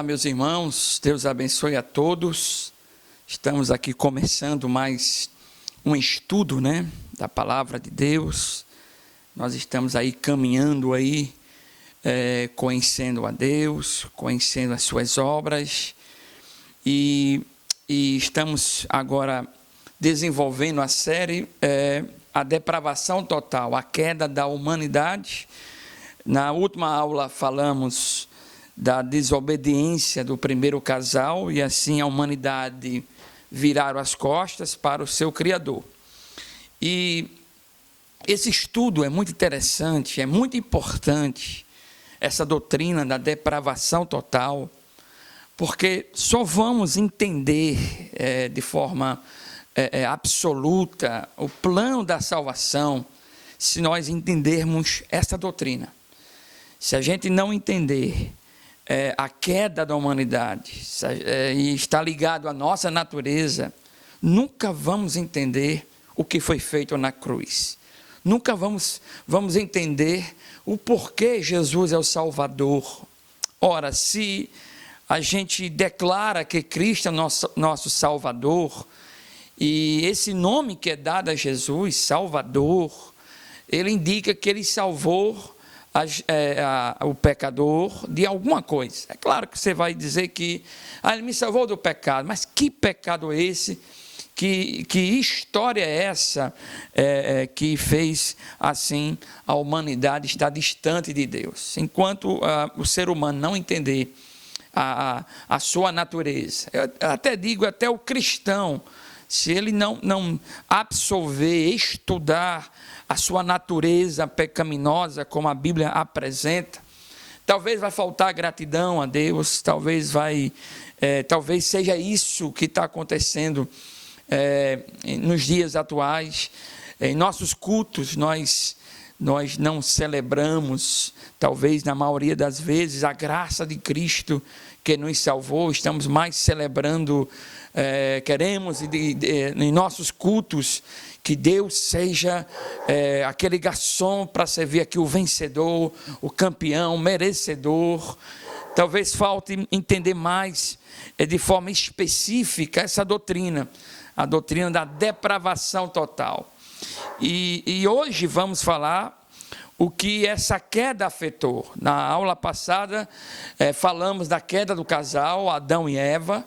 Olá, meus irmãos, Deus abençoe a todos. Estamos aqui começando mais um estudo, da Palavra de Deus. Nós estamos aí caminhando aí, conhecendo a Deus, conhecendo as suas obras e estamos agora desenvolvendo a série A Depravação Total, a queda da humanidade. Na última aula falamos da desobediência do primeiro casal e assim a humanidade viraram as costas para o seu Criador. E esse estudo é muito interessante, é muito importante, essa doutrina da depravação total, porque só vamos entender de forma absoluta o plano da salvação se nós entendermos essa doutrina. Se a gente não entender a queda da humanidade e está ligado à nossa natureza, nunca vamos entender o que foi feito na cruz. Nunca vamos entender o porquê Jesus é o Salvador. Ora, se a gente declara que Cristo é nosso Salvador, e esse nome que é dado a Jesus, Salvador, ele indica que ele salvou o pecador de alguma coisa. É claro que você vai dizer que ele me salvou do pecado, mas que pecado é esse? Que história é essa que fez assim a humanidade estar distante de Deus? Enquanto o ser humano não entender a sua natureza, eu até digo, até o cristão, se ele não absorver, estudar a sua natureza pecaminosa, como a Bíblia apresenta, talvez vai faltar gratidão a Deus, talvez seja isso que está acontecendo nos dias atuais. Em nossos cultos, nós não celebramos, talvez na maioria das vezes, a graça de Cristo que nos salvou. Estamos mais celebrando, queremos em nossos cultos que Deus seja aquele garçom para servir aqui o vencedor, o campeão, o merecedor. Talvez falte entender mais de forma específica essa doutrina, a doutrina da depravação total. E hoje vamos falar o que essa queda afetou. Na aula passada falamos da queda do casal, Adão e Eva.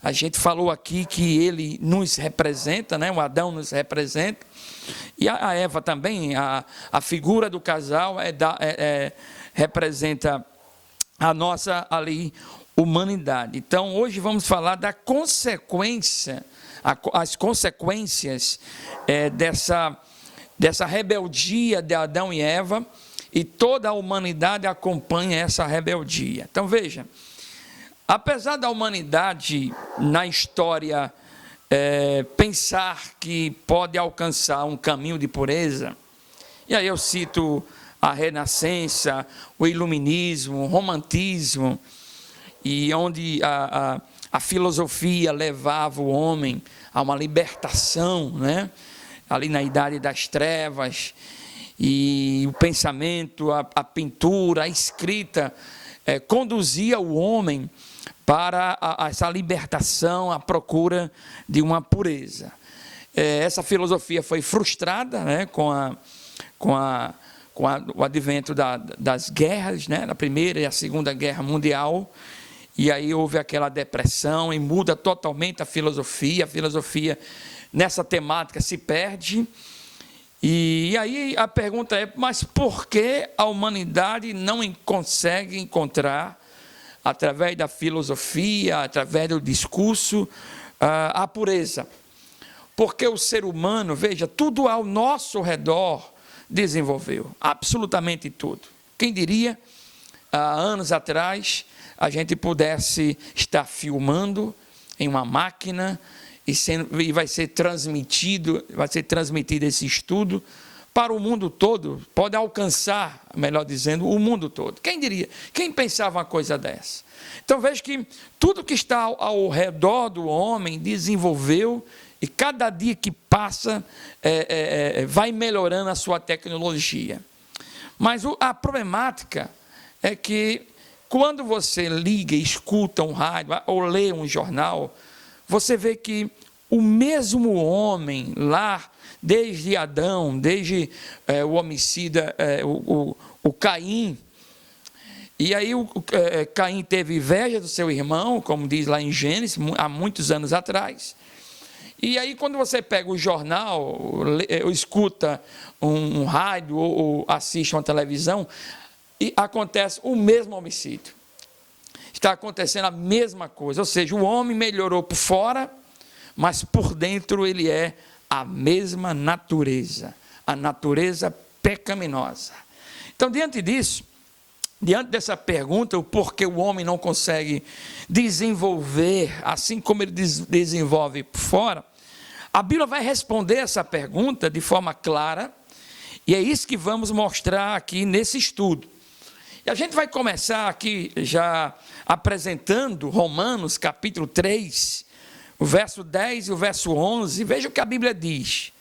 A gente falou aqui que ele nos representa, o Adão nos representa, e a Eva também, a figura do casal representa a nossa humanidade. Então, hoje vamos falar da consequência, as consequências dessa rebeldia de Adão e Eva, e toda a humanidade acompanha essa rebeldia. Então, veja, apesar da humanidade, na história, pensar que pode alcançar um caminho de pureza, e aí eu cito a Renascença, o Iluminismo, o Romantismo, e onde a filosofia levava o homem a uma libertação, ali na Idade das Trevas, e o pensamento, a pintura, a escrita, conduzia o homem para essa libertação, a procura de uma pureza. Essa filosofia foi frustrada, com o advento das guerras, na Primeira e a Segunda Guerra Mundial, e aí houve aquela depressão e muda totalmente a filosofia nessa temática se perde. E aí a pergunta é, mas por que a humanidade não consegue encontrar, através da filosofia, através do discurso, a pureza? Porque o ser humano, veja, tudo ao nosso redor desenvolveu, absolutamente tudo. Quem diria, há anos atrás, a gente pudesse estar filmando em uma máquina e vai ser transmitido esse estudo para o mundo todo, pode alcançar, melhor dizendo, o mundo todo. Quem diria? Quem pensava uma coisa dessa? Então veja que tudo que está ao redor do homem desenvolveu, e cada dia que passa vai melhorando a sua tecnologia. Mas a problemática é que quando você liga e escuta um rádio ou lê um jornal, você vê que o mesmo homem lá, desde Adão, desde o homicida, o Caim, e aí Caim teve inveja do seu irmão, como diz lá em Gênesis, há muitos anos atrás. E aí quando você pega o jornal, ou escuta um rádio, ou assiste uma televisão, e acontece o mesmo homicídio. Está acontecendo a mesma coisa, ou seja, o homem melhorou por fora, mas por dentro ele é a mesma natureza, a natureza pecaminosa. Então, diante dessa pergunta, o porquê o homem não consegue desenvolver, assim como ele desenvolve por fora, a Bíblia vai responder essa pergunta de forma clara, e é isso que vamos mostrar aqui nesse estudo. E a gente vai começar aqui já apresentando Romanos capítulo 3, o verso 10 e o verso 11, veja o que a Bíblia diz: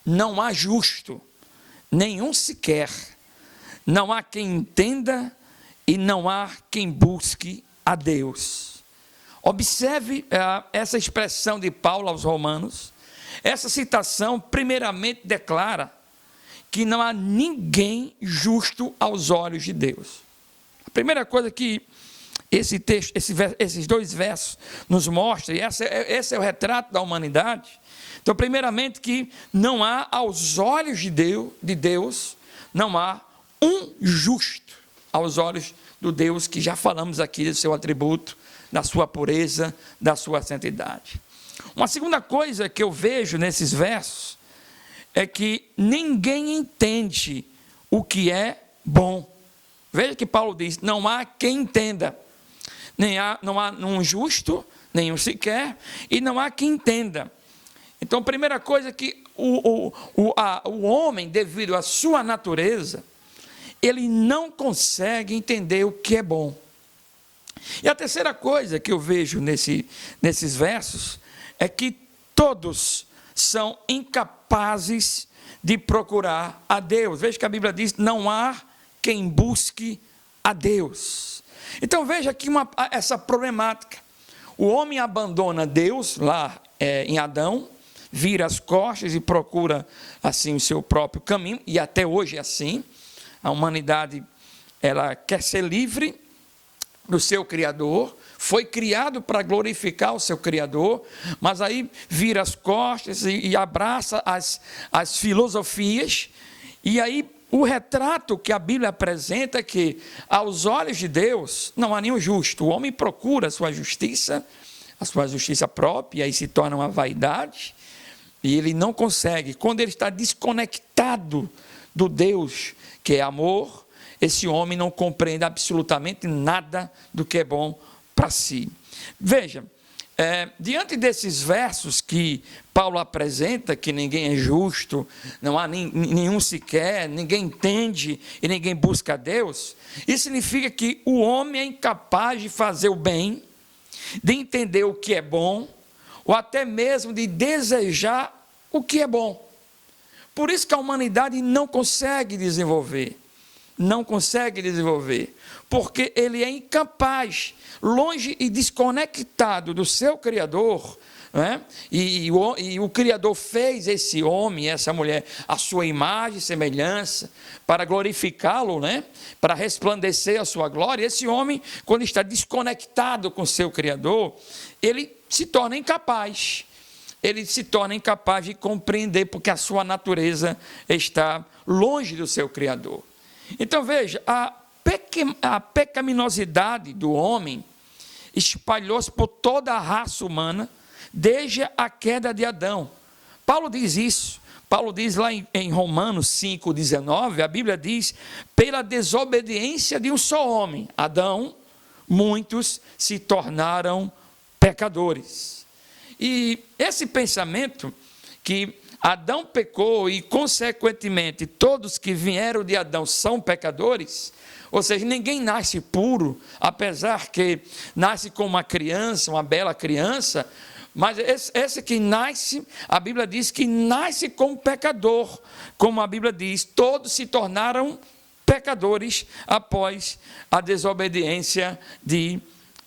não há justo, nenhum sequer, não há quem entenda e não há quem busque a Deus. Observe essa expressão de Paulo aos Romanos. Essa citação primeiramente declara que não há ninguém justo aos olhos de Deus. A primeira coisa que esse texto, esses dois versos nos mostram, e esse é o retrato da humanidade. Então, primeiramente, que não há aos olhos de Deus, não há um justo aos olhos do Deus que já falamos aqui do seu atributo, da sua pureza, da sua santidade. Uma segunda coisa que eu vejo nesses versos é que ninguém entende o que é bom. Veja que Paulo diz: não há quem entenda. Não há um justo, nenhum sequer, e não há quem entenda. Então, a primeira coisa é que o homem, devido à sua natureza, ele não consegue entender o que é bom. E a terceira coisa que eu vejo nesses versos é que todos são incapazes de procurar a Deus. Veja que a Bíblia diz: não há quem busque a Deus. Então veja aqui essa problemática. O homem abandona Deus lá em Adão, vira as costas e procura assim o seu próprio caminho, e até hoje é assim. A humanidade, ela quer ser livre do seu Criador, foi criado para glorificar o seu Criador, mas aí vira as costas e abraça as filosofias, e aí o retrato que a Bíblia apresenta é que, aos olhos de Deus, não há nenhum justo. O homem procura a sua justiça própria, e aí se torna uma vaidade, e ele não consegue. Quando ele está desconectado do Deus que é amor, esse homem não compreende absolutamente nada do que é bom para si. Veja, diante desses versos que Paulo apresenta, que ninguém é justo, não há nenhum sequer, ninguém entende e ninguém busca a Deus, isso significa que o homem é incapaz de fazer o bem, de entender o que é bom, ou até mesmo de desejar o que é bom. Por isso que a humanidade não consegue desenvolver, porque ele é incapaz, longe e desconectado do seu Criador, né? E o Criador fez esse homem, essa mulher, a sua imagem e semelhança, para glorificá-lo, né? Para resplandecer a sua glória. Esse homem, quando está desconectado com o seu Criador, ele se torna incapaz. Ele se torna incapaz de compreender, porque a sua natureza está longe do seu Criador. Então veja, a pecaminosidade do homem espalhou-se por toda a raça humana, desde a queda de Adão. Paulo diz isso. Paulo diz lá em Romanos 5,19, a Bíblia diz: pela desobediência de um só homem, Adão, muitos se tornaram pecadores. E esse pensamento que Adão pecou e, consequentemente, todos que vieram de Adão são pecadores, ou seja, ninguém nasce puro, apesar que nasce como uma criança, uma bela criança, mas esse que nasce, a Bíblia diz que nasce como pecador, como a Bíblia diz, todos se tornaram pecadores após a desobediência de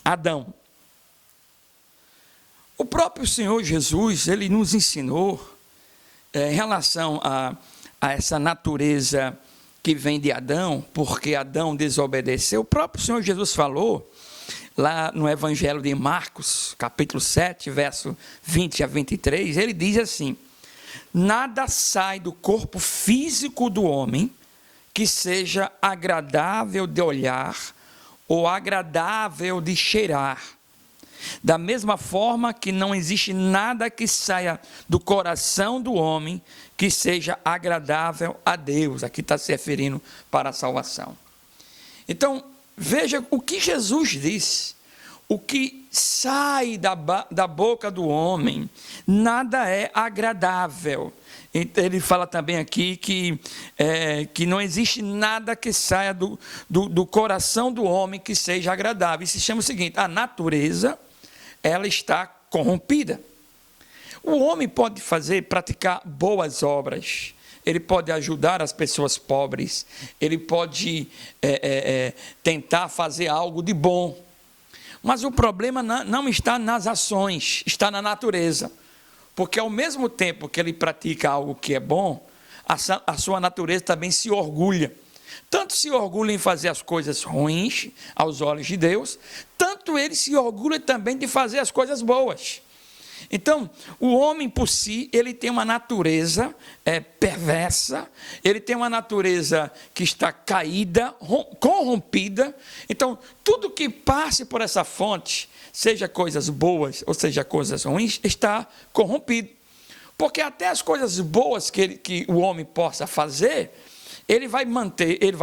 Adão. O próprio Senhor Jesus, ele nos ensinou em relação a essa natureza que vem de Adão, porque Adão desobedeceu. O próprio Senhor Jesus falou lá no Evangelho de Marcos, capítulo 7, verso 20 a 23, ele diz assim: nada sai do corpo físico do homem que seja agradável de olhar ou agradável de cheirar. Da mesma forma que não existe nada que saia do coração do homem que seja agradável a Deus. Aqui está se referindo para a salvação. Então, veja o que Jesus diz. O que sai da boca do homem, nada é agradável. Ele fala também aqui que não existe nada que saia do coração do homem que seja agradável. Isso se chama o seguinte: a natureza, ela está corrompida. O homem pode praticar boas obras, ele pode ajudar as pessoas pobres, ele pode tentar fazer algo de bom. Mas o problema não está nas ações, está na natureza. Porque ao mesmo tempo que ele pratica algo que é bom, a sua natureza também se orgulha. Tanto se orgulha em fazer as coisas ruins aos olhos de Deus, tanto ele se orgulha também de fazer as coisas boas. Então, o homem por si, ele tem uma natureza perversa, ele tem uma natureza que está caída, corrompida. Então, tudo que passe por essa fonte, seja coisas boas ou seja coisas ruins, está corrompido. Porque até as coisas boas que o homem possa fazer, ele vai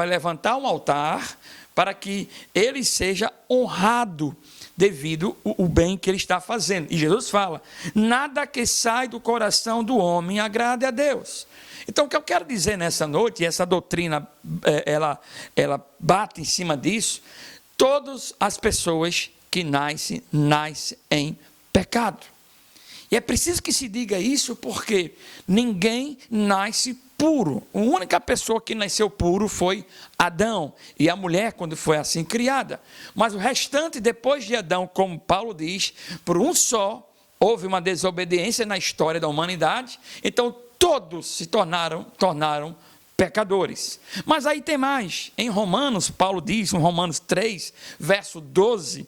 levantar um altar para que ele seja honrado devido ao bem que ele está fazendo. E Jesus fala: nada que sai do coração do homem agrade a Deus. Então, o que eu quero dizer nessa noite, e essa doutrina, ela bate em cima disso, todas as pessoas que nascem em pecado. E é preciso que se diga isso, porque ninguém nasce puro. A única pessoa que nasceu puro foi Adão, e a mulher quando foi assim criada. Mas o restante, depois de Adão, como Paulo diz, por um só, houve uma desobediência na história da humanidade, então todos se tornaram pecadores. Mas aí tem mais. Em Romanos, Paulo diz, em Romanos 3, verso 12,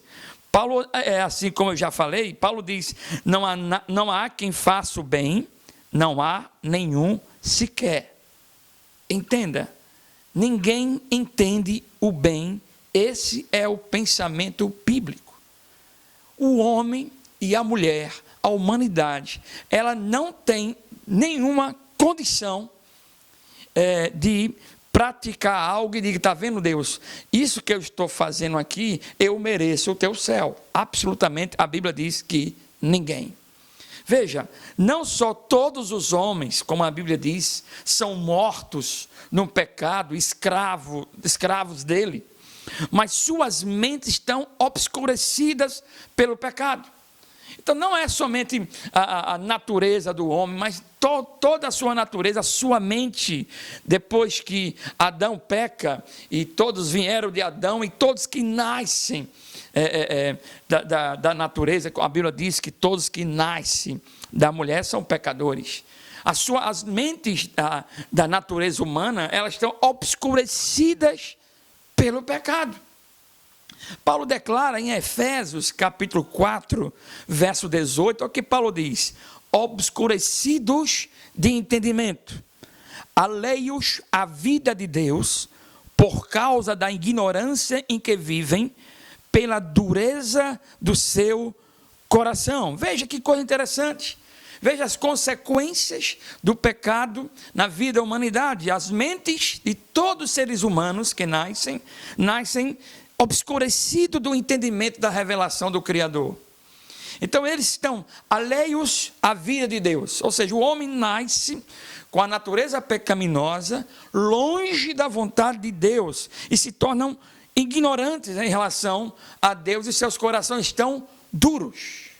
Paulo, assim como eu já falei, Paulo diz: não há quem faça o bem, não há nenhum sequer. Entenda, ninguém entende o bem. Esse é o pensamento bíblico. O homem e a mulher, a humanidade, ela não tem nenhuma condição de praticar algo e dizer: está vendo, Deus, isso que eu estou fazendo aqui, eu mereço o teu céu. Absolutamente, a Bíblia diz que ninguém. Veja, não só todos os homens, como a Bíblia diz, são mortos no pecado, escravos dele, mas suas mentes estão obscurecidas pelo pecado. Então, não é somente a natureza do homem, mas toda a sua natureza, a sua mente, depois que Adão peca, e todos vieram de Adão, e todos que nascem da natureza, a Bíblia diz que todos que nascem da mulher são pecadores. As mentes da natureza humana, elas estão obscurecidas pelo pecado. Paulo declara em Efésios, capítulo 4, verso 18, o que Paulo diz: obscurecidos de entendimento, alheios à vida de Deus, por causa da ignorância em que vivem, pela dureza do seu coração. Veja que coisa interessante. Veja as consequências do pecado na vida da humanidade. As mentes de todos os seres humanos que nascem obscurecido do entendimento da revelação do Criador. Então eles estão alheios à vida de Deus, ou seja, o homem nasce com a natureza pecaminosa, longe da vontade de Deus, e se tornam ignorantes em relação a Deus, e seus corações estão duros.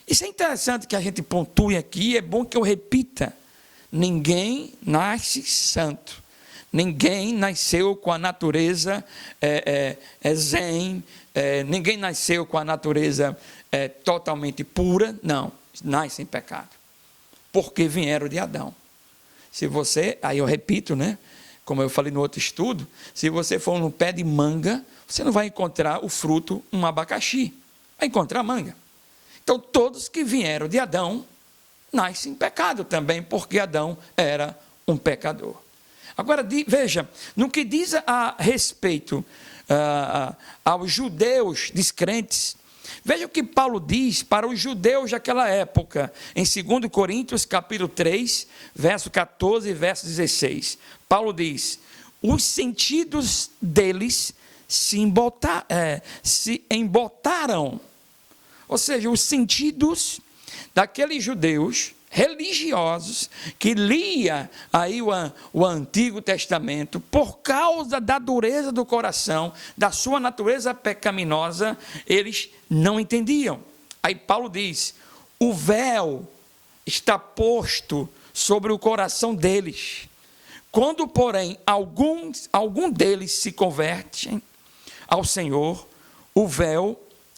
Isso é interessante que a gente pontue aqui, é bom que eu repita: ninguém nasce santo, Ninguém nasceu com a natureza zen, ninguém nasceu com a natureza totalmente pura, não, nasce em pecado, porque vieram de Adão. Se você, aí eu repito, né, como eu falei no outro estudo, se você for no pé de manga, você não vai encontrar o fruto, um abacaxi, vai encontrar manga. Então, todos que vieram de Adão, nascem em pecado também, porque Adão era um pecador. Agora, veja, no que diz a respeito aos judeus descrentes, veja o que Paulo diz para os judeus daquela época, em 2 Coríntios, capítulo 3, verso 14 e verso 16. Paulo diz: os sentidos deles se embotaram. Ou seja, os sentidos daqueles judeus religiosos que lia aí o Antigo Testamento, por causa da dureza do coração, da sua natureza pecaminosa, eles não entendiam. Aí Paulo diz: o véu está posto sobre o coração deles. Quando, porém, algum deles se convertem ao Senhor,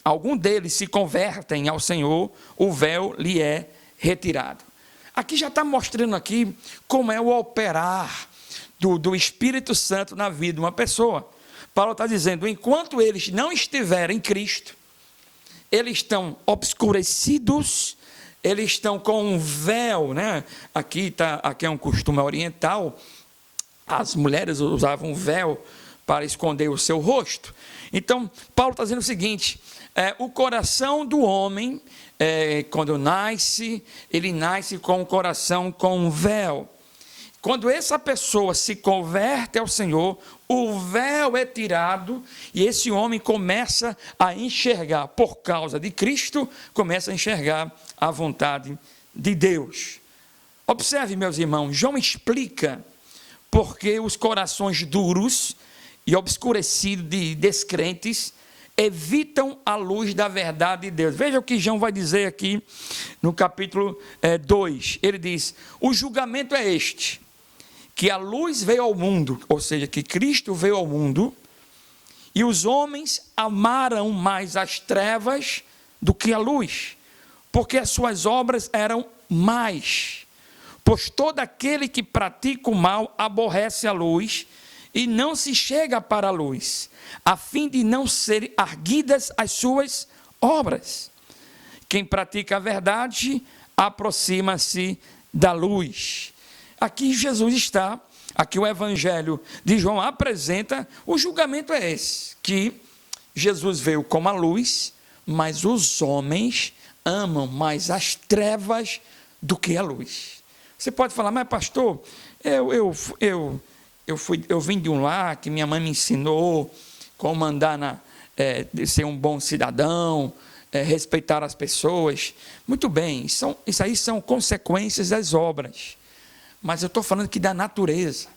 algum deles se convertem ao Senhor, o véu lhe é retirado. Aqui já está mostrando aqui como é o operar do Espírito Santo na vida de uma pessoa. Paulo está dizendo, enquanto eles não estiverem em Cristo, eles estão obscurecidos, eles estão com um véu, né? Aqui é um costume oriental, as mulheres usavam um véu para esconder o seu rosto. Então, Paulo está dizendo o seguinte: o coração do homem, quando nasce, ele nasce com o coração com um véu. Quando essa pessoa se converte ao Senhor, o véu é tirado e esse homem começa a enxergar, por causa de Cristo, começa a enxergar a vontade de Deus. Observe, meus irmãos, João explica porque os corações duros e obscurecidos de descrentes evitam a luz da verdade de Deus. Veja o que João vai dizer aqui no capítulo 2. Ele diz: o julgamento é este, que a luz veio ao mundo, ou seja, que Cristo veio ao mundo, e os homens amaram mais as trevas do que a luz, porque as suas obras eram más. Pois todo aquele que pratica o mal aborrece a luz e não se chega para a luz, a fim de não serem arguidas as suas obras. Quem pratica a verdade aproxima-se da luz. Aqui Jesus está, aqui o Evangelho de João apresenta, o julgamento é esse, que Jesus veio como a luz, mas os homens amam mais as trevas do que a luz. Você pode falar, mas pastor, eu vim de um lar que minha mãe me ensinou como andar ser um bom cidadão, respeitar as pessoas. Muito bem, isso aí são consequências das obras. Mas eu estou falando aqui da natureza.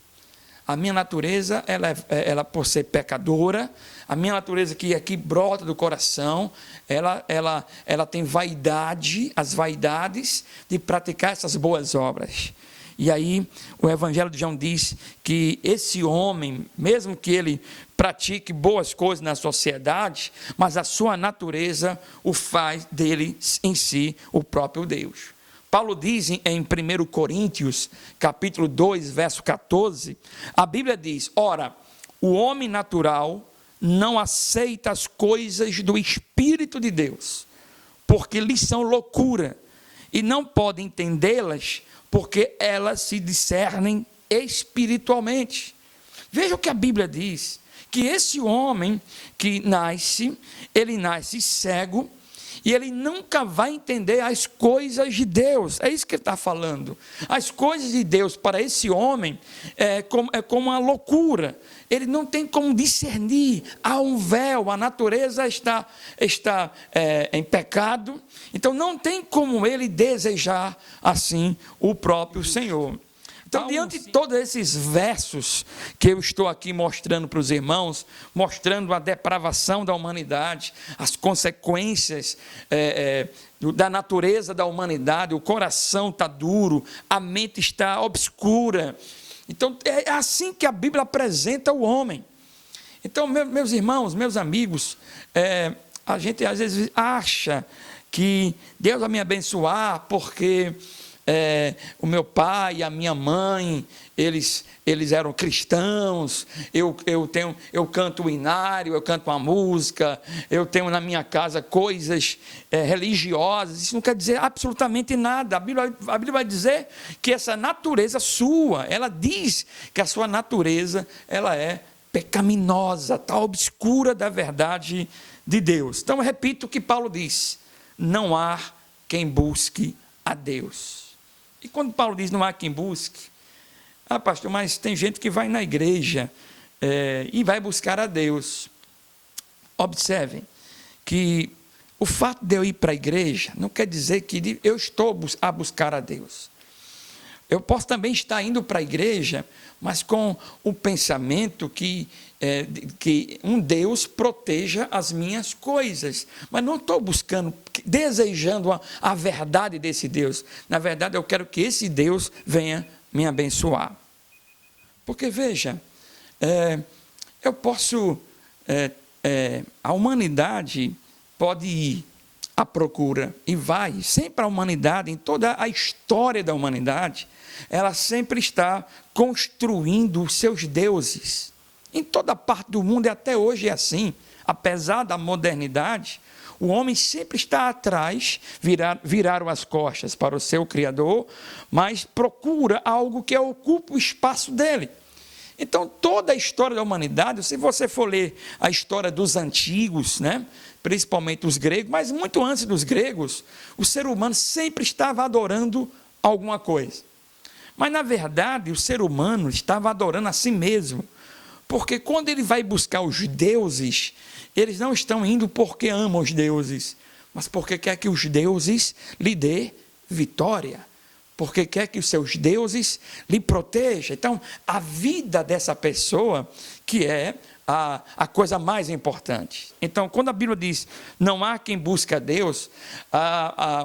A minha natureza, ela por ser pecadora, a minha natureza que aqui brota do coração, ela tem vaidade, as vaidades de praticar essas boas obras. E aí o Evangelho de João diz que esse homem, mesmo que ele pratique boas coisas na sociedade, mas a sua natureza o faz dele em si o próprio Deus. Paulo diz em 1 Coríntios, capítulo 2, verso 14, a Bíblia diz: ora, o homem natural não aceita as coisas do Espírito de Deus, porque lhes são loucura, e não pode entendê-las, porque elas se discernem espiritualmente. Veja o que a Bíblia diz, que esse homem que nasce, ele nasce cego, e ele nunca vai entender as coisas de Deus. É isso que ele está falando. As coisas de Deus para esse homem é como uma loucura. Ele não tem como discernir. Há um véu, a natureza está em pecado. Então não tem como ele desejar assim o próprio Senhor. Então, diante de todos esses versos que eu estou aqui mostrando para os irmãos, mostrando a depravação da humanidade, as consequências da natureza da humanidade, o coração está duro, a mente está obscura, Então, é assim que a Bíblia apresenta o homem. Então, meus irmãos, meus amigos, a gente às vezes acha que Deus vai me abençoar porque o meu pai e a minha mãe, eles eram cristãos, eu canto o inário, eu canto uma música, eu tenho na minha casa coisas religiosas. Isso não quer dizer absolutamente nada. A Bíblia vai dizer que essa natureza sua, ela diz que a sua natureza, ela é pecaminosa, está obscura da verdade de Deus. Então, eu repito o que Paulo diz: não há quem busque a Deus. E quando Paulo diz não há quem busque, pastor, mas tem gente que vai na igreja e vai buscar a Deus. Observem que o fato de eu ir para a igreja não quer dizer que eu estou a buscar a Deus. Eu posso também estar indo para a igreja, mas com o pensamento que um Deus proteja as minhas coisas. Mas não estou buscando, desejando a verdade desse Deus. Na verdade, eu quero que esse Deus venha me abençoar. Porque, veja, eu posso... a humanidade pode ir à procura, e vai, sempre a humanidade, em toda a história da humanidade, ela sempre está construindo os seus deuses. Em toda parte do mundo, e até hoje é assim. Apesar da modernidade, o homem sempre está atrás, viraram as costas para o seu Criador, mas procura algo que ocupe o espaço dele. Então, toda a história da humanidade, se você for ler a história dos antigos, né, principalmente os gregos, mas muito antes dos gregos, o ser humano sempre estava adorando alguma coisa. Mas, na verdade, o ser humano estava adorando a si mesmo, porque quando ele vai buscar os deuses, eles não estão indo porque amam os deuses, mas porque quer que os deuses lhe dê vitória, porque quer que os seus deuses lhe protejam. Então, a vida dessa pessoa que é a coisa mais importante. Então, quando a Bíblia diz, não há quem busque a Deus,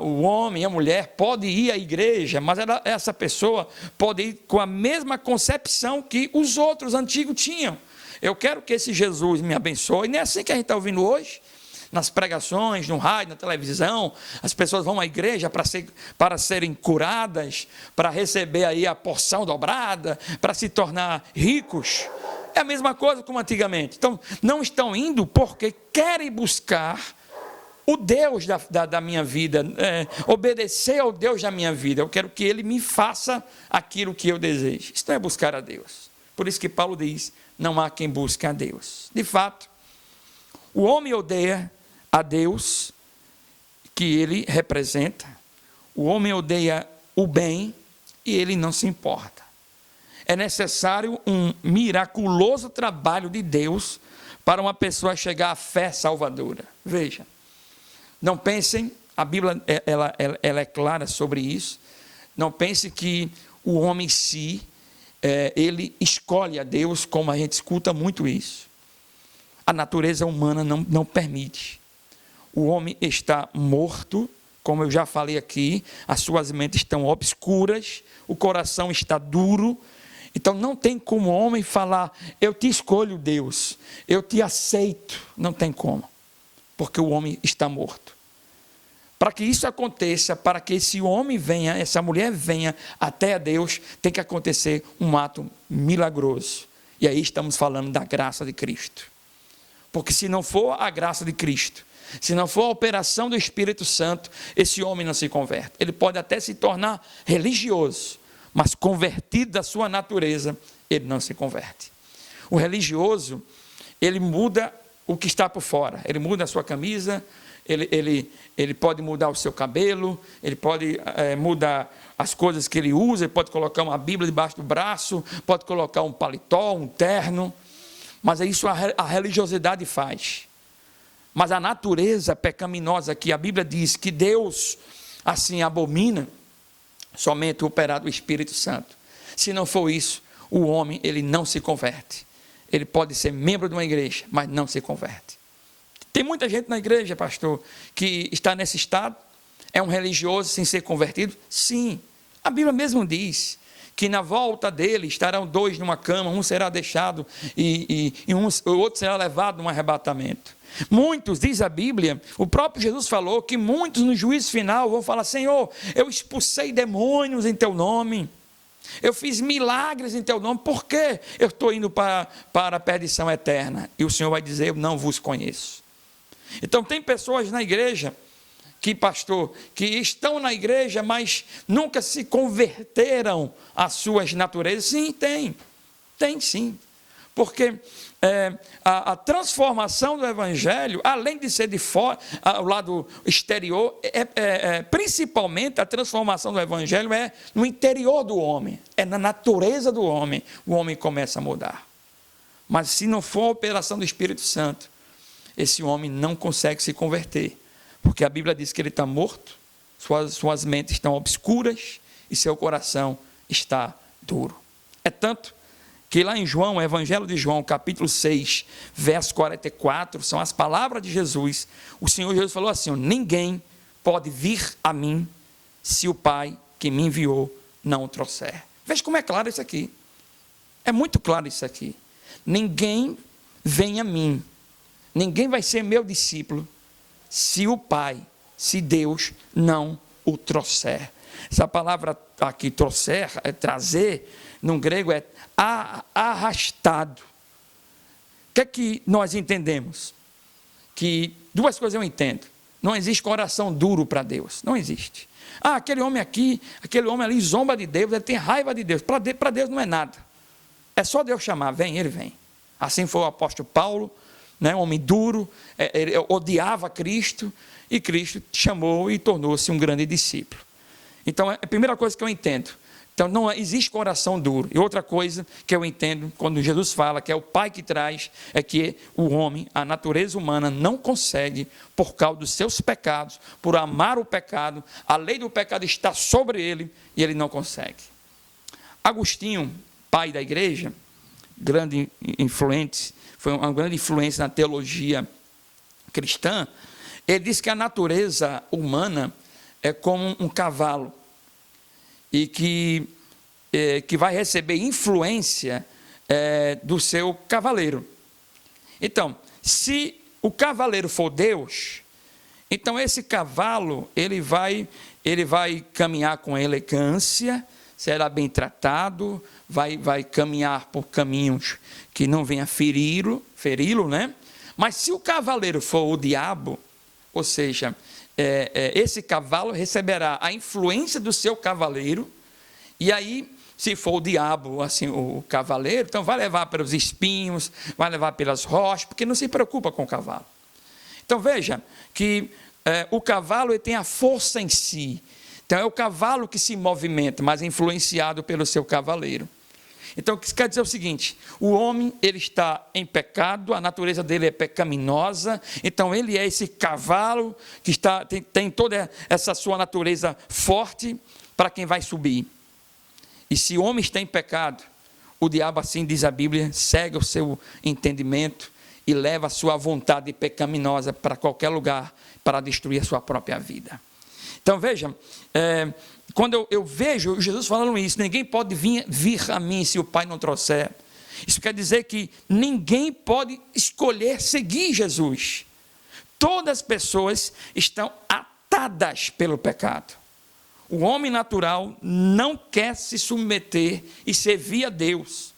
o homem e a mulher podem ir à igreja, mas essa pessoa pode ir com a mesma concepção que os outros antigos tinham. Eu quero que esse Jesus me abençoe. Não é assim que a gente está ouvindo hoje? Nas pregações, no rádio, na televisão, as pessoas vão à igreja para serem curadas, para receber aí a porção dobrada, para se tornar ricos. É a mesma coisa como antigamente. Então, não estão indo porque querem buscar o Deus da minha vida, obedecer ao Deus da minha vida. Eu quero que Ele me faça aquilo que eu desejo. Isso não é buscar a Deus. Por isso que Paulo diz, não há quem busque a Deus. De fato, o homem odeia a Deus que ele representa. O homem odeia o bem e ele não se importa. É necessário um miraculoso trabalho de Deus para uma pessoa chegar à fé salvadora. Veja, não pensem, a Bíblia ela é clara sobre isso, não pense que o homem em si, ele escolhe a Deus, como a gente escuta muito isso. A natureza humana não permite. O homem está morto, como eu já falei aqui, as suas mentes estão obscuras, o coração está duro. Então não tem como o homem falar, eu te escolho, Deus, eu te aceito. Não tem como, porque o homem está morto. Para que isso aconteça, para que esse homem venha, essa mulher venha até a Deus, tem que acontecer um ato milagroso. E aí estamos falando da graça de Cristo. Porque se não for a graça de Cristo, se não for a operação do Espírito Santo, esse homem não se converte. Ele pode até se tornar religioso, mas convertido da sua natureza, ele não se converte. O religioso, ele muda o que está por fora. Ele muda a sua camisa, ele pode mudar o seu cabelo, ele pode mudar as coisas que ele usa, ele pode colocar uma Bíblia debaixo do braço, pode colocar um paletó, um terno, mas é isso a religiosidade faz. Mas a natureza pecaminosa que a Bíblia diz que Deus assim abomina, somente o operar do Espírito Santo. Se não for isso, o homem ele não se converte. Ele pode ser membro de uma igreja, mas não se converte. Tem muita gente na igreja, pastor, que está nesse estado, é um religioso sem ser convertido? Sim, a Bíblia mesmo diz que na volta dele estarão dois numa cama, um será deixado e o outro será levado num arrebatamento. Muitos, diz a Bíblia, o próprio Jesus falou que muitos no juízo final vão falar: Senhor, eu expulsei demônios em teu nome, eu fiz milagres em teu nome, por que eu estou indo para a perdição eterna? E o Senhor vai dizer: eu não vos conheço. Então tem pessoas na igreja que estão na igreja, mas nunca se converteram às suas naturezas. Sim, tem sim, porque a transformação do evangelho, além de ser de fora, ao lado exterior, principalmente a transformação do evangelho é no interior do homem, é na natureza do homem, o homem começa a mudar. Mas se não for a operação do Espírito Santo, esse homem não consegue se converter, porque a Bíblia diz que ele está morto, suas mentes estão obscuras e seu coração está duro. É tanto que lá em João, o Evangelho de João, capítulo 6, verso 44, são as palavras de Jesus. O Senhor Jesus falou assim: ninguém pode vir a mim se o Pai que me enviou não o trouxer. Veja como é claro isso aqui. É muito claro isso aqui. Ninguém vem a mim, ninguém vai ser meu discípulo se o Pai, se Deus não o trouxer. Essa palavra aqui, trouxer, é trazer, no grego é arrastado. O que é que nós entendemos? Que duas coisas eu entendo. Não existe coração duro para Deus, não existe. Aquele homem aqui, aquele homem ali zomba de Deus, ele tem raiva de Deus. Para Deus não é nada. É só Deus chamar, vem, ele vem. Assim foi o apóstolo Paulo, né, um homem duro, ele odiava Cristo, e Cristo chamou e tornou-se um grande discípulo. Então, é a primeira coisa que eu entendo. Então, não existe coração duro. E outra coisa que eu entendo, quando Jesus fala que é o Pai que traz, é que o homem, a natureza humana, não consegue, por causa dos seus pecados, por amar o pecado, a lei do pecado está sobre ele, e ele não consegue. Agostinho, pai da igreja, grande influente, foi uma grande influência na teologia cristã, ele diz que a natureza humana é como um cavalo, e que vai receber influência do seu cavaleiro. Então, se o cavaleiro for Deus, então esse cavalo ele vai caminhar com elegância, será bem tratado, vai caminhar por caminhos que não venha feri-lo, né? Mas se o cavaleiro for o diabo, ou seja, esse cavalo receberá a influência do seu cavaleiro, e aí, se for o diabo, assim, o cavaleiro, então vai levar pelos espinhos, vai levar pelas rochas, porque não se preocupa com o cavalo. Então veja que o cavalo ele tem a força em si. Então é o cavalo que se movimenta, mas é influenciado pelo seu cavaleiro. Então isso quer dizer o seguinte: o homem ele está em pecado, a natureza dele é pecaminosa, então ele é esse cavalo que tem toda essa sua natureza forte para quem vai subir. E se o homem está em pecado, o diabo, assim diz a Bíblia, cega o seu entendimento e leva a sua vontade pecaminosa para qualquer lugar para destruir a sua própria vida. Então veja, quando eu vejo Jesus falando isso, ninguém pode vir a mim se o Pai não trouxer. Isso quer dizer que ninguém pode escolher seguir Jesus. Todas as pessoas estão atadas pelo pecado. O homem natural não quer se submeter e servir a Deus.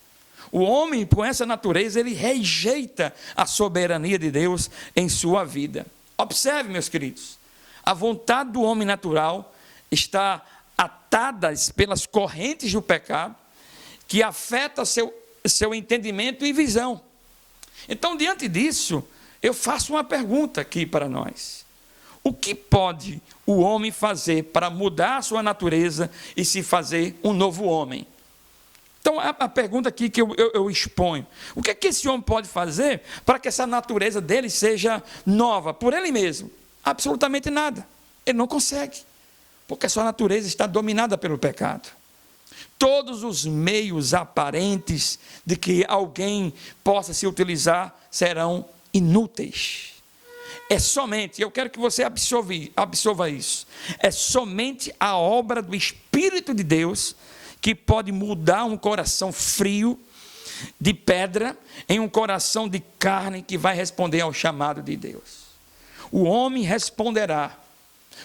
O homem, com essa natureza, ele rejeita a soberania de Deus em sua vida. Observe, meus queridos, a vontade do homem natural está atada pelas correntes do pecado, que afeta seu entendimento e visão. Então, diante disso, eu faço uma pergunta aqui para nós. O que pode o homem fazer para mudar a sua natureza e se fazer um novo homem? Então, a pergunta aqui que eu exponho: o que é que esse homem pode fazer para que essa natureza dele seja nova por ele mesmo? Absolutamente nada. Ele não consegue, porque a sua natureza está dominada pelo pecado. Todos os meios aparentes de que alguém possa se utilizar serão inúteis. É somente, eu quero que você absorva isso, é somente a obra do Espírito de Deus que pode mudar um coração frio, de pedra, em um coração de carne que vai responder ao chamado de Deus. O homem responderá,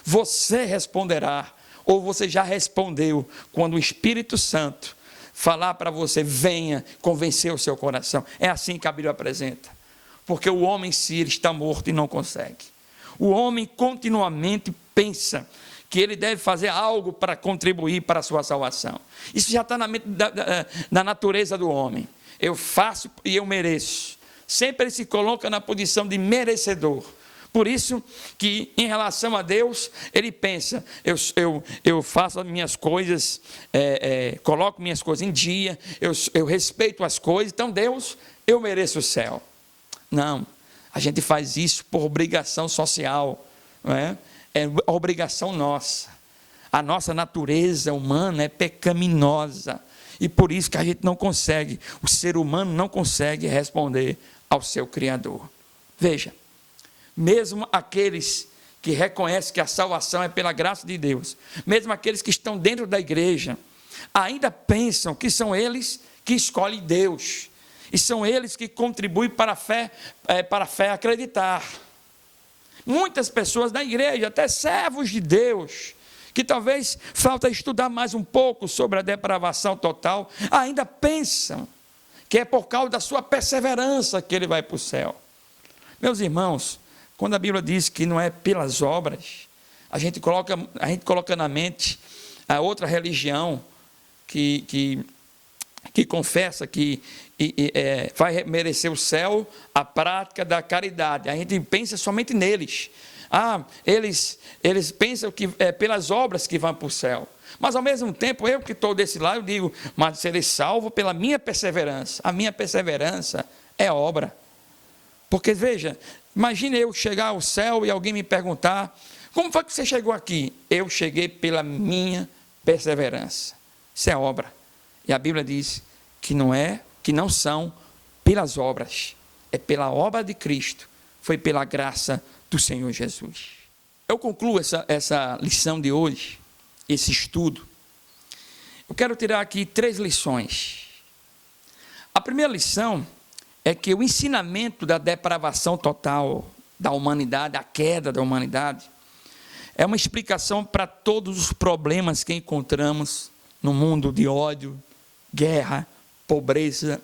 você responderá, ou você já respondeu, quando o Espírito Santo falar para você, venha convencer o seu coração. É assim que a Bíblia apresenta. Porque o homem em si está morto e não consegue. O homem continuamente pensa que ele deve fazer algo para contribuir para a sua salvação. Isso já está na natureza do homem. Eu faço e eu mereço. Sempre ele se coloca na posição de merecedor. Por isso que, em relação a Deus, ele pensa, eu faço as minhas coisas, coloco minhas coisas em dia, eu respeito as coisas, então Deus, eu mereço o céu. Não, a gente faz isso por obrigação social, não é? É obrigação nossa. A nossa natureza humana é pecaminosa, e por isso que a gente não consegue, o ser humano não consegue responder ao seu Criador. Veja, mesmo aqueles que reconhecem que a salvação é pela graça de Deus, mesmo aqueles que estão dentro da igreja, ainda pensam que são eles que escolhem Deus, e são eles que contribuem para a fé acreditar. Muitas pessoas da igreja, até servos de Deus, que talvez falta estudar mais um pouco sobre a depravação total, ainda pensam que é por causa da sua perseverança que ele vai para o céu. Meus irmãos, quando a Bíblia diz que não é pelas obras, a gente coloca na mente a outra religião que confessa que vai merecer o céu a prática da caridade. A gente pensa somente neles. Eles pensam que é pelas obras que vão para o céu. Mas ao mesmo tempo, eu que estou desse lado, eu digo, mas serei salvo pela minha perseverança. A minha perseverança é obra. Porque veja, imagine eu chegar ao céu e alguém me perguntar, como foi que você chegou aqui? Eu cheguei pela minha perseverança. Isso é obra. E a Bíblia diz que não são pelas obras, é pela obra de Cristo, foi pela graça do Senhor Jesus. Eu concluo essa lição de hoje, esse estudo. Eu quero tirar aqui 3 lições. A primeira lição é que o ensinamento da depravação total da humanidade, a queda da humanidade, é uma explicação para todos os problemas que encontramos no mundo de ódio, guerra, pobreza,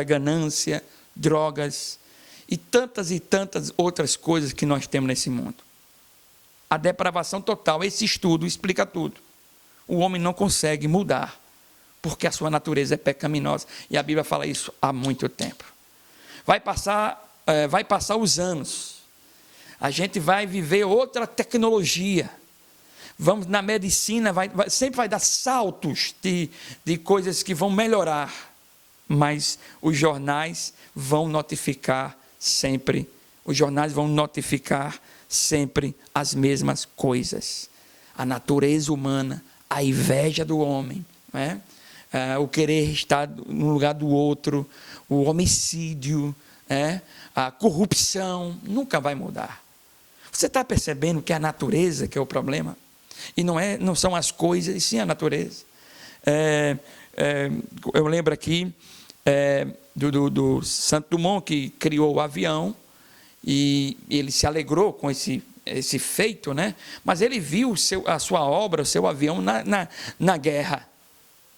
ganância, drogas e tantas outras coisas que nós temos nesse mundo. A depravação total, esse estudo explica tudo. O homem não consegue mudar, porque a sua natureza é pecaminosa, e a Bíblia fala isso há muito tempo. Vai passar os anos, a gente vai viver outra tecnologia, vamos na medicina, sempre vai dar saltos de coisas que vão melhorar, mas os jornais vão notificar sempre as mesmas coisas. A natureza humana, a inveja do homem, né? O querer estar no lugar do outro, o homicídio, a corrupção, nunca vai mudar. Você está percebendo que é a natureza que é o problema? E não são as coisas, e sim a natureza. Eu lembro aqui do Santos Dumont, que criou o avião, e ele se alegrou com esse feito, né? Mas ele viu a sua obra, o seu avião na guerra.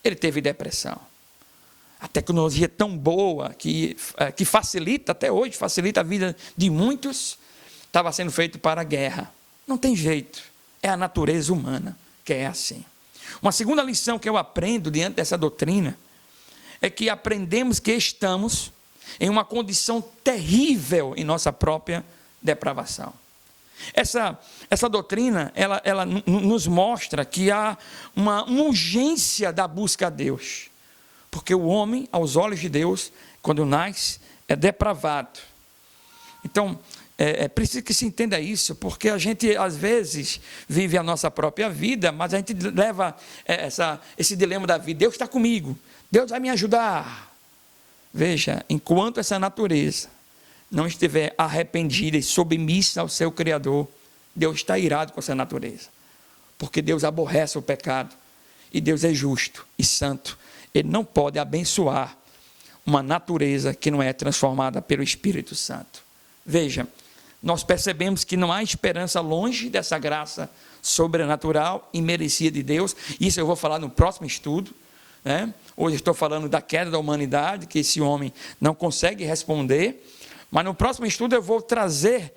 Ele teve depressão. A tecnologia é tão boa que facilita, até hoje, facilita a vida de muitos, estava sendo feito para a guerra. Não tem jeito. É a natureza humana que é assim. Uma segunda lição que eu aprendo diante dessa doutrina é que aprendemos que estamos em uma condição terrível em nossa própria depravação. Essa doutrina, ela nos mostra que há uma urgência da busca a Deus. Porque o homem, aos olhos de Deus, quando nasce, é depravado. Então, é preciso que se entenda isso, porque a gente, às vezes, vive a nossa própria vida, mas a gente leva esse dilema da vida. Deus está comigo, Deus vai me ajudar. Veja, enquanto essa natureza não estiver arrependida e submissa ao seu Criador, Deus está irado com essa natureza. Porque Deus aborrece o pecado. e Deus é justo e santo. Ele não pode abençoar uma natureza que não é transformada pelo Espírito Santo. Veja, nós percebemos que não há esperança longe dessa graça sobrenatural e merecida de Deus. Isso eu vou falar no próximo estudo, né? Hoje estou falando da queda da humanidade, que esse homem não consegue responder, mas no próximo estudo eu vou trazer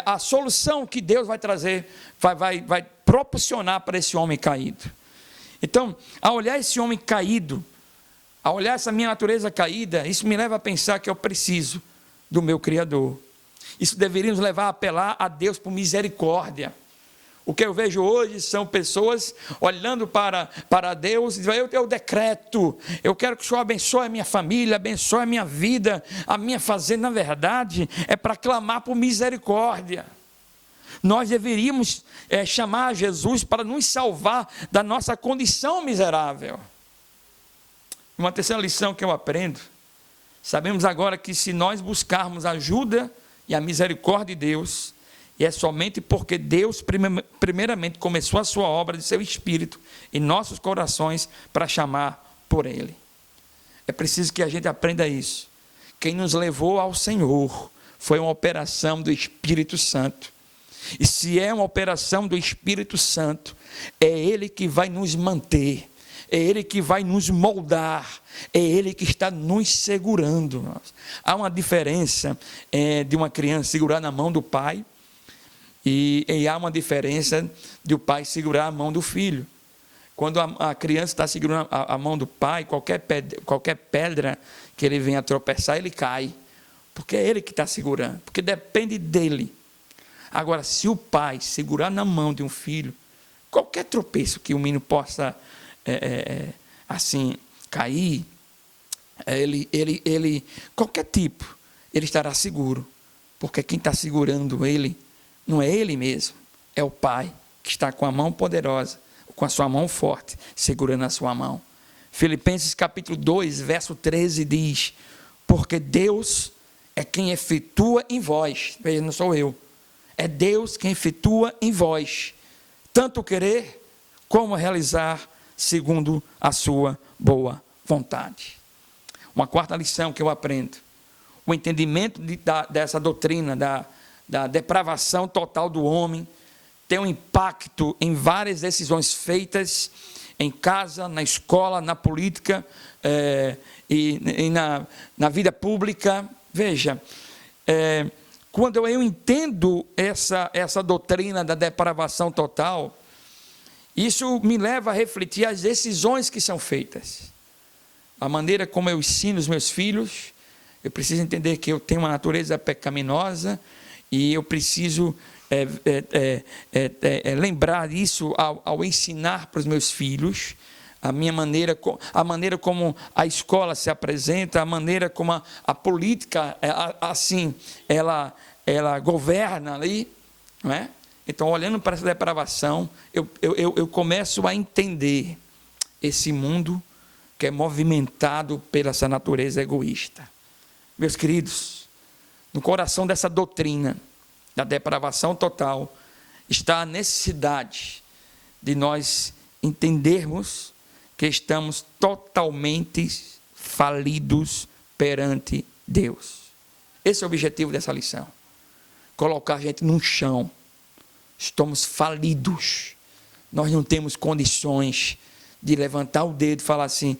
a solução que Deus vai trazer, vai proporcionar para esse homem caído. Então, ao olhar esse homem caído, ao olhar essa minha natureza caída, isso me leva a pensar que eu preciso do meu Criador. Isso deveria nos levar a apelar a Deus por misericórdia. O que eu vejo hoje são pessoas olhando para Deus e dizendo: eu decreto, eu quero que o Senhor abençoe a minha família, abençoe a minha vida, a minha fazenda. Na verdade, é para clamar por misericórdia. Nós deveríamos chamar Jesus para nos salvar da nossa condição miserável. Uma terceira lição que eu aprendo: sabemos agora que se nós buscarmos a ajuda e a misericórdia de Deus, e é somente porque Deus primeiramente começou a sua obra de seu Espírito em nossos corações para chamar por Ele. É preciso que a gente aprenda isso. Quem nos levou ao Senhor foi uma operação do Espírito Santo. E se é uma operação do Espírito Santo, é Ele que vai nos manter, é Ele que vai nos moldar, é Ele que está nos segurando. Há uma diferença de uma criança segurar na mão do pai, e há uma diferença de o pai segurar a mão do filho. Quando a criança está segurando a mão do pai, qualquer pedra que ele venha a tropeçar, ele cai, porque é ele que está segurando, porque depende dele. Agora, se o pai segurar na mão de um filho, qualquer tropeço que o menino possa assim cair, qualquer tipo, ele estará seguro, porque quem está segurando ele não é ele mesmo, é o pai que está com a mão poderosa, com a sua mão forte, segurando a sua mão. Filipenses capítulo 2, verso 13 diz: porque Deus é quem efetua em vós, veja, não sou eu, é Deus quem efetua em vós, tanto querer como realizar, segundo a sua boa vontade. Uma quarta lição que eu aprendo: o entendimento dessa doutrina da depravação total do homem tem um impacto em várias decisões feitas em casa, na escola, na política e na vida pública. Veja, quando eu entendo essa doutrina da depravação total, isso me leva a refletir as decisões que são feitas. A maneira como eu ensino os meus filhos, eu preciso entender que eu tenho uma natureza pecaminosa e eu preciso lembrar isso ao ensinar para os meus filhos a maneira como a escola se apresenta, a maneira como a política assim ela governa ali, não é? Então, olhando para essa depravação, eu começo a entender esse mundo que é movimentado pela essa natureza egoísta. Meus queridos, no coração dessa doutrina da depravação total está a necessidade de nós entendermos que estamos totalmente falidos perante Deus. Esse é o objetivo dessa lição: colocar a gente no chão. Estamos falidos, nós não temos condições de levantar o dedo e falar assim: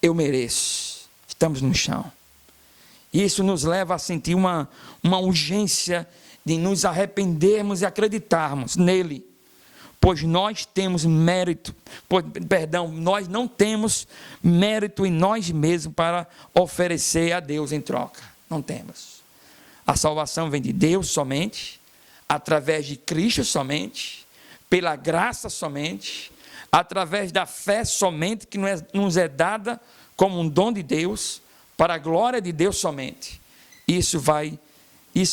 eu mereço. Estamos no chão. Isso nos leva a sentir uma urgência de nos arrependermos e acreditarmos nele, pois nós temos mérito, nós não temos mérito em nós mesmos para oferecer a Deus em troca. Não temos. A salvação vem de Deus somente, através de Cristo somente, pela graça somente, através da fé somente, que nos é dada como um dom de Deus, para a glória de Deus somente. Isso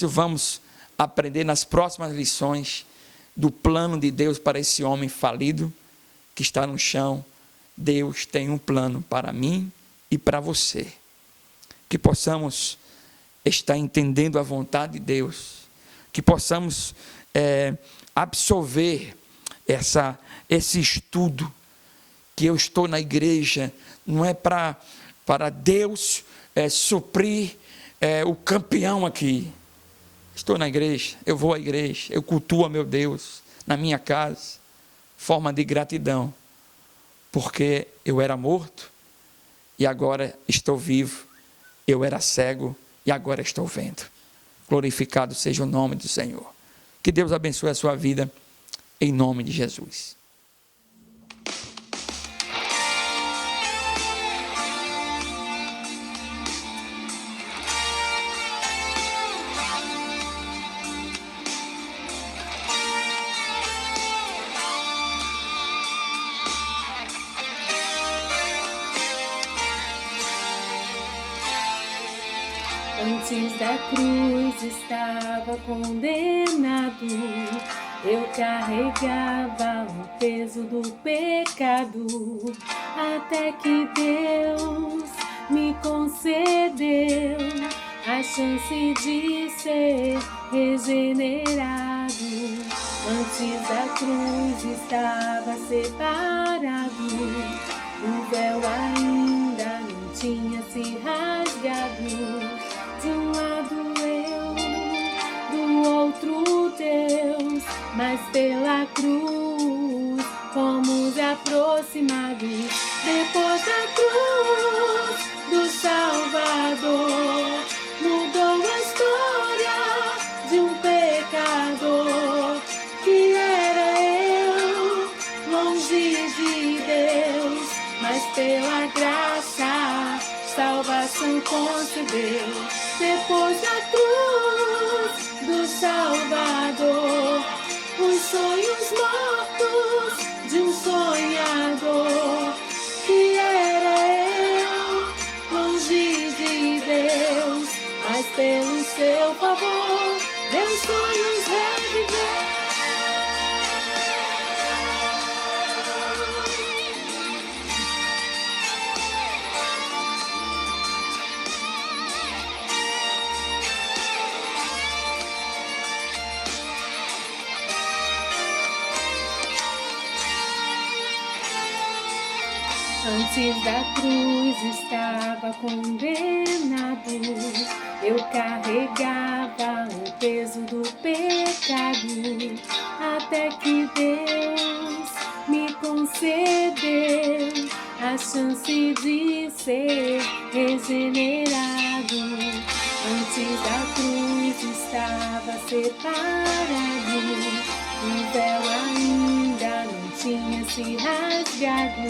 vamos aprender nas próximas lições do plano de Deus para esse homem falido que está no chão. Deus tem um plano para mim e para você. Que possamos estar entendendo a vontade de Deus, que possamos absorver esse estudo que eu estou na igreja, não é para Deus suprir o campeão aqui. Estou na igreja, eu vou à igreja, eu cultuo a meu Deus na minha casa, forma de gratidão, porque eu era morto e agora estou vivo, eu era cego e agora estou vendo. Glorificado seja o nome do Senhor. Que Deus abençoe a sua vida, em nome de Jesus. Antes da cruz estava condenado, eu carregava o peso do pecado, até que Deus me concedeu a chance de ser regenerado. Antes da cruz estava separado, o véu ainda não tinha se rasgado. De um lado eu, do outro Deus, mas pela cruz fomos aproximados. Depois da cruz do Salvador, mudou a história de um pecador que era eu, longe de Deus, mas pela graça salvação concedeu. Depois da cruz do Salvador, os sonhos mortos de um sonhador que era eu, longe de Deus, mas pelo seu favor meus sonhos reviver. Antes da cruz estava condenado, eu carregava o peso do pecado, até que Deus me concedeu a chance de ser regenerado. Antes da cruz estava separado, o véu ainda não tinha se rasgado.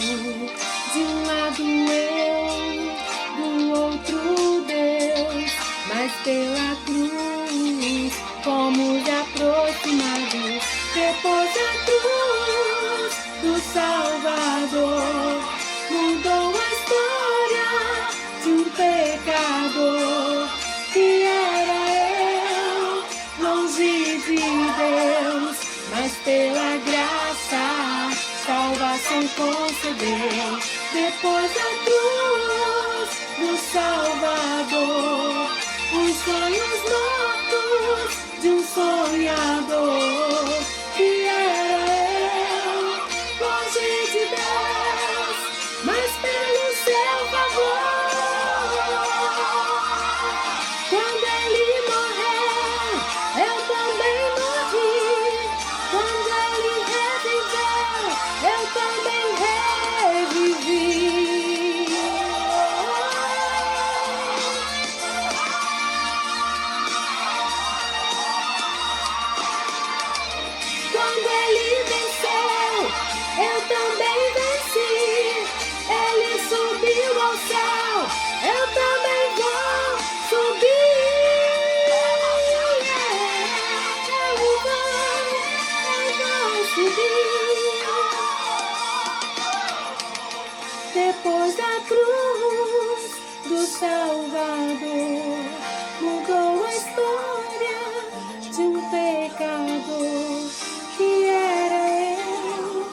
De um lado eu, do outro Deus, mas pela cruz fomos aproximados. Depois da cruz do Salvador, mudou a história de um pecador que era eu, longe de Deus, mas pela graça salvação concedeu. Depois da cruz do Salvador, os sonhos mortos de um sonhador que era eu, longe de Deus, mas pelo seu favor. Quando ele morreu, eu também morri. Quando ele reviveu, eu também revivi. Quando ele venceu, eu também venci. Ele subiu ao céu, eu também vou subir. Eu vou subir. Depois da cruz do Salvador, mudou a história de um pecador que era eu,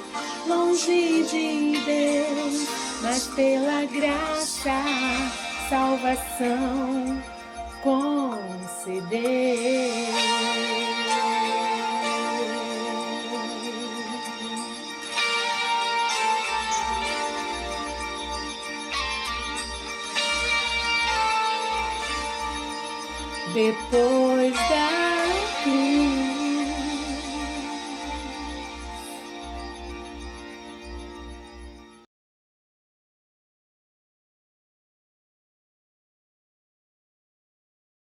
longe de Deus, mas pela graça salvação concedeu. depois da cruz.